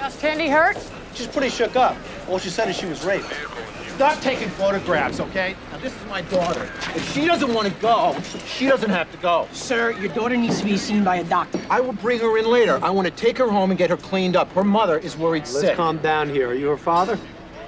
How's Tandy hurt? She's pretty shook up. All she said is she was raped. Stop taking photographs, okay? Now, this is my daughter. If she doesn't want to go, she doesn't have to go. Sir, your daughter needs to be seen by a doctor. I will bring her in later. I want to take her home and get her cleaned up. Her mother is worried sick. Let's calm down here. Are you her father?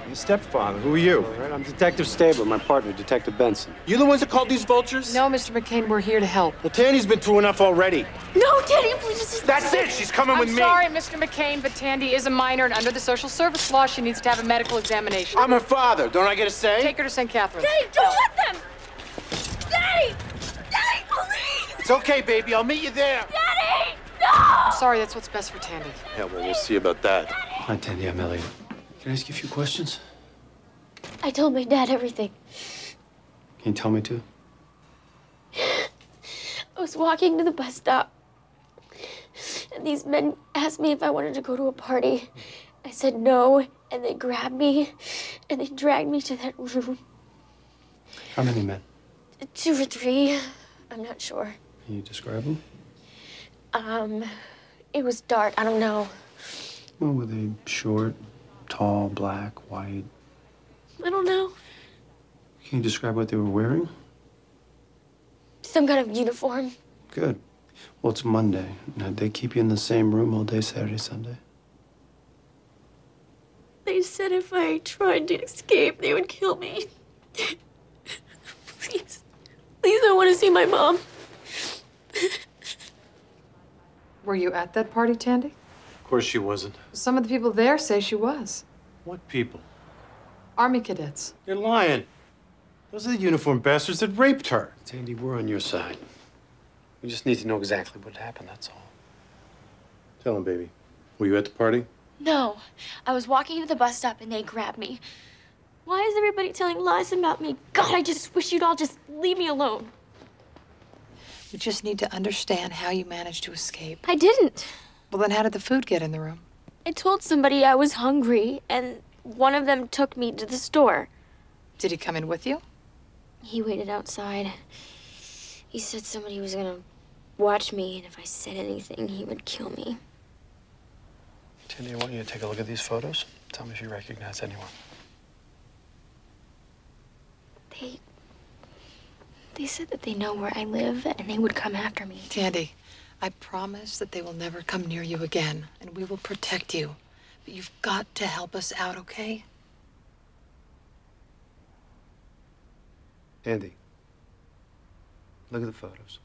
Your stepfather. Who are you? All right, I'm Detective Stabler, my partner, Detective Benson. You the ones that called these vultures? No, Mr. McCain, we're here to help. Well, Tandy's been through enough already. No, Tandy, please. That's it. She's coming with me. I'm sorry, Mr. McCain, but Tandy is a minor, and under the social service law, she needs to have a medical examination. I'm her father. Don't I get a say? Take her to St. Catharines. Daddy, don't let them! Daddy! Daddy, please! It's okay, baby. I'll meet you there. Daddy! No! I'm sorry, that's what's best for Tandy. Yeah, well, we'll see about that. Hi, Tandy. I'm Elliot. Can I ask you a few questions? I told my dad everything. Can you tell me to? I was walking to the bus stop, and these men asked me if I wanted to go to a party. I said no, and they grabbed me, and they dragged me to that room. How many men? 2 or 3, I'm not sure. Can you describe them? It was dark, I don't know. Well, were they short, tall, black, white? I don't know. Can you describe what they were wearing? Some kind of uniform. Good. Well, it's Monday. Now, they keep you in the same room all day, Saturday, Sunday? They said if I tried to escape, they would kill me. Please. Please, I want to see my mom. Were you at that party, Tandy? Of course she wasn't. Some of the people there say she was. What people? Army cadets. You're lying. Those are the uniformed bastards that raped her. Tandy, we're on your side. We just need to know exactly what happened, that's all. Tell him, baby. Were you at the party? No. I was walking to the bus stop and they grabbed me. Why is everybody telling lies about me? God, I just wish you'd all just leave me alone. We just need to understand how you managed to escape. I didn't. Well, then how did the food get in the room? I told somebody I was hungry, and one of them took me to the store. Did he come in with you? He waited outside. He said somebody was gonna watch me, and if I said anything, he would kill me. Tandy, I want you to take a look at these photos. Tell me if you recognize anyone. They said that they know where I live, and they would come after me. Tandy, I promise that they will never come near you again, and we will protect you. But you've got to help us out, okay? Tandy, look at the photos.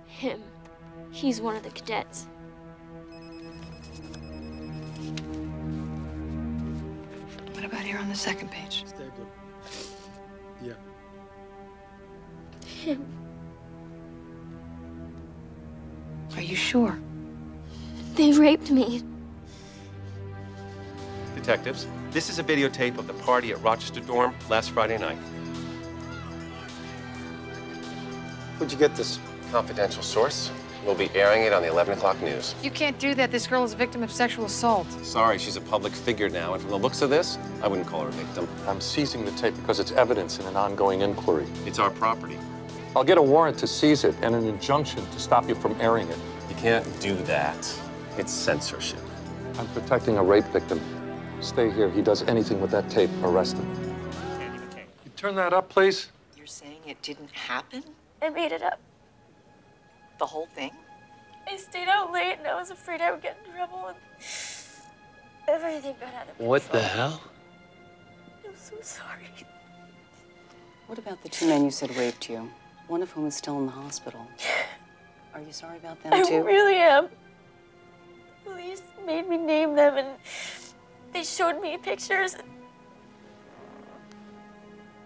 Him. He's one of the cadets. What about here on the second page? Stabler. Yeah. Him. Are you sure? They raped me. Detectives, this is a videotape of the party at Rochester Dorm last Friday night. Where'd you get this? Confidential source. We'll be airing it on the 11 o'clock news. You can't do that. This girl is a victim of sexual assault. Sorry, she's a public figure now, and from the looks of this, I wouldn't call her a victim. I'm seizing the tape because it's evidence in an ongoing inquiry. It's our property. I'll get a warrant to seize it and an injunction to stop you from airing it. You can't do that. It's censorship. I'm protecting a rape victim. Stay here. He does anything with that tape, arrest him. You turn that up, please. You're saying it didn't happen? I made it up. The whole thing? I stayed out late, and I was afraid I would get in trouble, and everything got out of control. What the hell? I'm so sorry. What about the 2 men you said raped you? One of whom is still in the hospital. Are you sorry about them, I too? really am. The police made me name them, and they showed me pictures.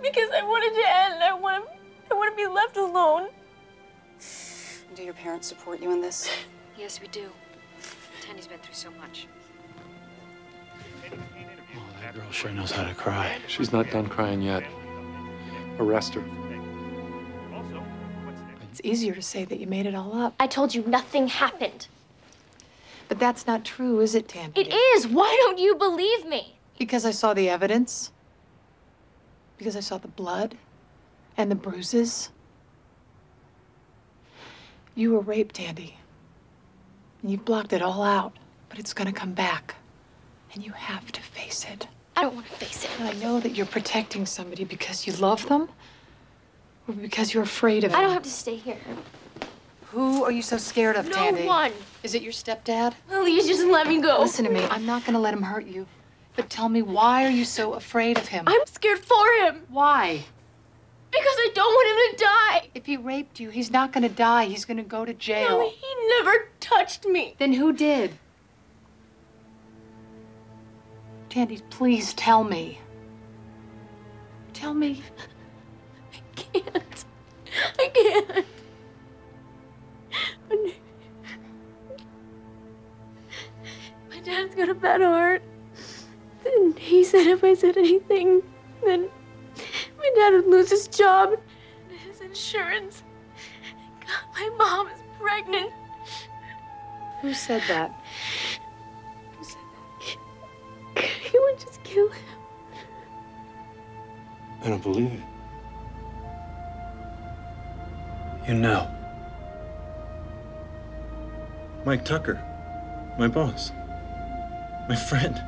Because I wanted to end. I want to be left alone. Do your parents support you in this? Yes, we do. Tandy's been through so much. Oh, that girl sure knows how to cry. She's not done crying yet. Arrest her. It's easier to say that you made it all up. I told you nothing happened. But that's not true, is it, Tandy? It is. Why don't you believe me? Because I saw the evidence. Because I saw the blood and the bruises. You were raped, Tandy. And you've blocked it all out, but it's gonna come back. And you have to face it. I don't want to face it. And I know that you're protecting somebody because you love them, or because you're afraid of them. I don't have to stay here. Who are you so scared of, No Tandy? one. Is it your stepdad? Please just let me go. Listen to me. I'm not gonna let him hurt you. But tell me, why are you so afraid of him? I'm scared for him. Why? Because I don't want him to die. If he raped you, he's not gonna die. He's gonna go to jail. No, he never touched me. Then who did? Tandy, please tell me. Tell me. I can't. I can't. My dad's got a bad heart. And he said if I said anything, then my dad would lose his job and his insurance. God, my mom is pregnant. Who said that? Who said that? He would just kill him. I don't believe it. You know. Mike Tucker, my boss, my friend.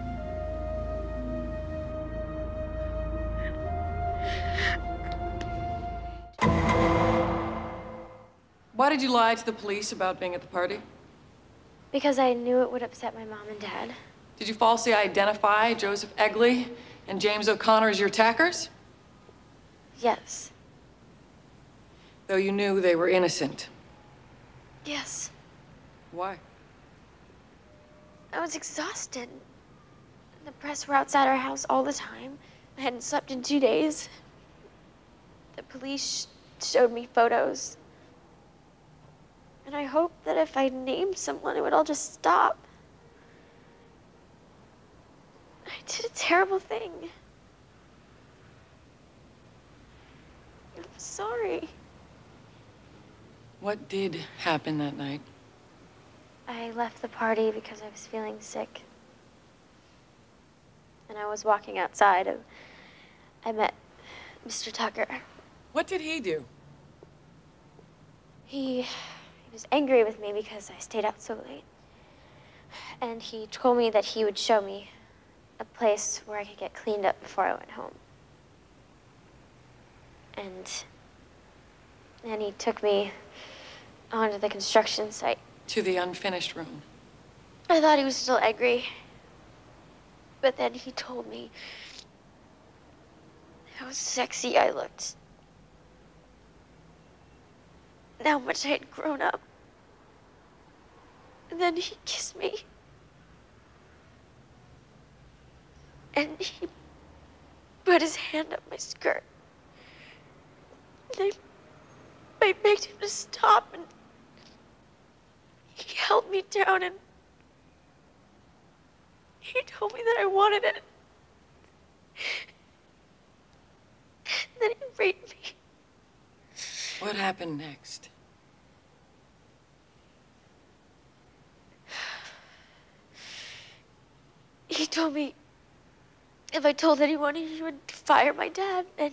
Why did you lie to the police about being at the party? Because I knew it would upset my mom and dad. Did you falsely identify Joseph Egley and James O'Connor as your attackers? Yes. Though you knew they were innocent. Yes. Why? I was exhausted. The press were outside our house all the time. I hadn't slept in 2 days. The police showed me photos. And I hoped that if I named someone, it would all just stop. I did a terrible thing. I'm sorry. What did happen that night? I left the party because I was feeling sick. And I was walking outside. I met Mr. Tucker. What did he do? He was angry with me because I stayed out so late. And he told me that he would show me a place where I could get cleaned up before I went home. And then he took me onto the construction site. To the unfinished room. I thought he was still angry. But then he told me how sexy I looked. And how much I had grown up. And then he kissed me. And he put his hand up my skirt. And I begged him to stop, and he held me down, and he told me that I wanted it. And then he raped me. What happened next? He told me if I told anyone, he would fire my dad, and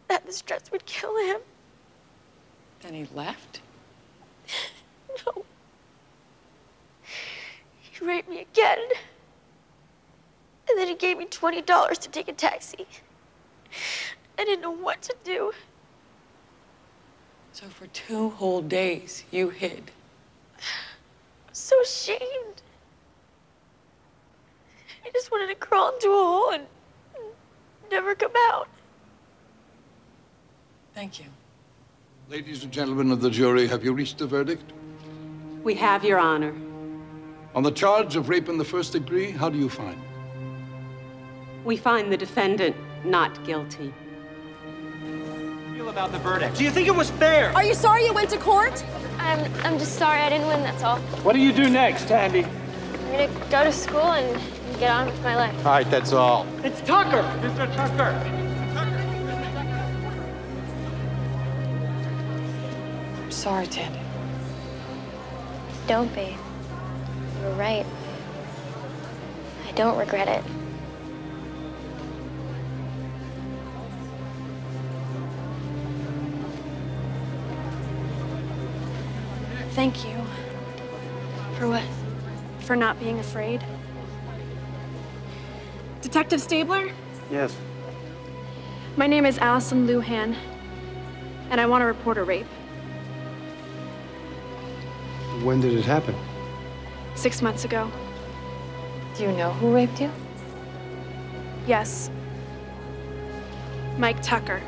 that the stress would kill him. Then he left? No. He raped me again. And then he gave me $20 to take a taxi. I didn't know what to do. So for 2 whole days, you hid. I was so ashamed. I just wanted to crawl into a hole and never come out. Thank you. Ladies and gentlemen of the jury, have you reached a verdict? We have, Your Honor. On the charge of rape in the first degree, how do you find? We find the defendant not guilty. Feel about the verdict. Do you think it was fair? Are you sorry you went to court? I'm just sorry I didn't win, that's all. What do you do next, Tandy? I'm gonna go to school and get on with my life. All right, that's all. It's Tucker! Mr. Tucker! I'm sorry, Tandy. Don't be. You were right. I don't regret it. Thank you. For what? For not being afraid. Detective Stabler? Yes. My name is Allison Luhan, and I want to report a rape. When did it happen? 6 months ago. Do you know who raped you? Yes. Mike Tucker.